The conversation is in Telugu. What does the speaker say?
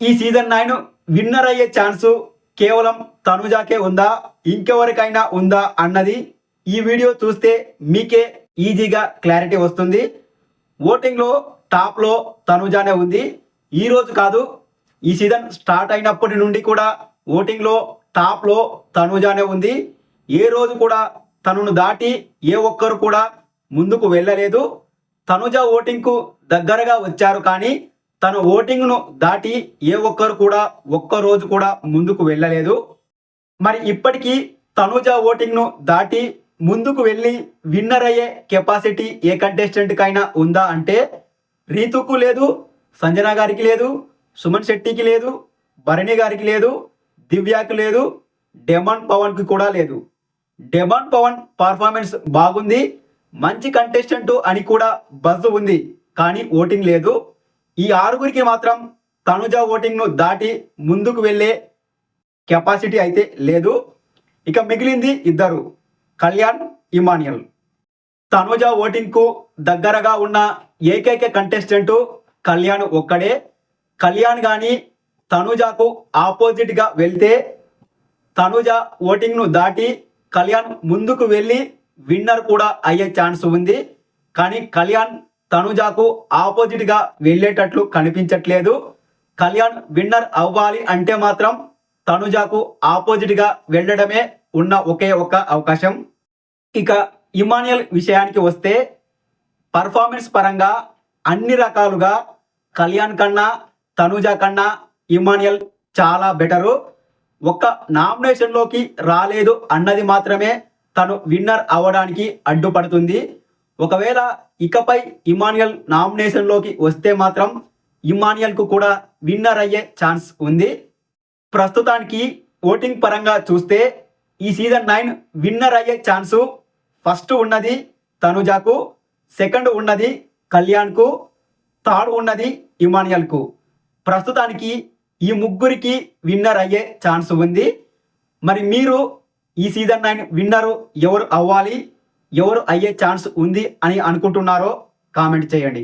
ఈ సీజన్ 9 విన్నర్ అయ్యే ఛాన్స్ కేవలం తనుజాకే ఉందా, ఇంకెవరికైనా ఉందా అన్నది ఈ వీడియో చూస్తే మీకే ఈజీగా క్లారిటీ వస్తుంది. ఓటింగ్లో టాప్లో తనుజానే ఉంది. ఈ రోజు కాదు, ఈ సీజన్ స్టార్ట్ అయినప్పటి నుండి కూడా ఓటింగ్లో టాప్లో తనుజానే ఉంది. ఏ రోజు కూడా తనను దాటి ఏ ఒక్కరు కూడా ముందుకు వెళ్ళలేదు. తనుజ ఓటింగ్కు దగ్గరగా వచ్చారు, కానీ తన ఓటింగ్ను దాటి ఏ ఒక్కరు కూడా ఒక్కరోజు కూడా ముందుకు వెళ్ళలేదు. మరి ఇప్పటికీ తనుజ ఓటింగ్ను దాటి ముందుకు వెళ్ళి విన్నర్ అయ్యే కెపాసిటీ ఏ కంటెస్టెంట్కైనా ఉందా అంటే రీతుకు లేదు, సంజన గారికి లేదు, సుమన్ శెట్టికి లేదు, భరణి గారికి లేదు, దివ్యాకి లేదు, డెమాన్ పవన్కి కూడా లేదు. డెమాన్ పవన్ పర్ఫార్మెన్స్ బాగుంది, మంచి కంటెస్టెంట్ అని కూడా బజ్ ఉంది, కానీ ఓటింగ్ లేదు. ఈ ఆరుగురికి మాత్రం తనుజ ఓటింగ్ను దాటి ముందుకు వెళ్ళే కెపాసిటీ అయితే లేదు. ఇక మిగిలింది ఇద్దరు, కళ్యాణ్, ఇమాన్యుయల్. తనుజ ఓటింగ్కు దగ్గరగా ఉన్న ఏకైక కంటెస్టెంట్ కళ్యాణ్ ఒక్కడే. కళ్యాణ్ కానీ తనుజకు ఆపోజిట్గా వెళ్తే తనుజ ఓటింగ్ను దాటి కళ్యాణ్ ముందుకు వెళ్ళి విన్నర్ కూడా అయ్యే ఛాన్స్ ఉంది. కానీ కళ్యాణ్ తనుజకు ఆపోజిట్గా వెళ్ళేటట్లు కనిపించట్లేదు. కళ్యాణ్ విన్నర్ అవ్వాలి అంటే మాత్రం తనుజకు ఆపోజిట్గా వెళ్ళడమే ఉన్న ఒకే ఒక్క అవకాశం. ఇక ఇమాన్యుయల్ విషయానికి వస్తే పర్ఫార్మెన్స్ పరంగా అన్ని రకాలుగా కళ్యాణ్ కన్నా తనుజ కన్నా ఇమాన్యుయల్ చాలా బెటరు. ఒక్క నామినేషన్లోకి రాలేదు అన్నది మాత్రమే తను విన్నర్ అవ్వడానికి అడ్డుపడుతుంది. ఒకవేళ ఇకపై ఇమాన్యుయల్ నామినేషన్లోకి వస్తే మాత్రం ఇమాన్యుయల్కు కూడా విన్నర్ అయ్యే ఛాన్స్ ఉంది. ప్రస్తుతానికి ఓటింగ్ పరంగా చూస్తే ఈ సీజన్ 9 విన్నర్ అయ్యే ఛాన్సు ఫస్ట్ ఉన్నది తనుజకు, సెకండ్ ఉన్నది కళ్యాణ్కు, థర్డ్ ఉన్నది ఇమాన్యుయల్కు. ప్రస్తుతానికి ఈ ముగ్గురికి విన్నర్ అయ్యే ఛాన్స్ ఉంది. మరి మీరు ఈ సీజన్ 9 విన్నరు ఎవరు అవ్వాలి, ఎవరు అయ్యే ఛాన్స్ ఉంది అని అనుకుంటున్నారో కామెంట్ చేయండి.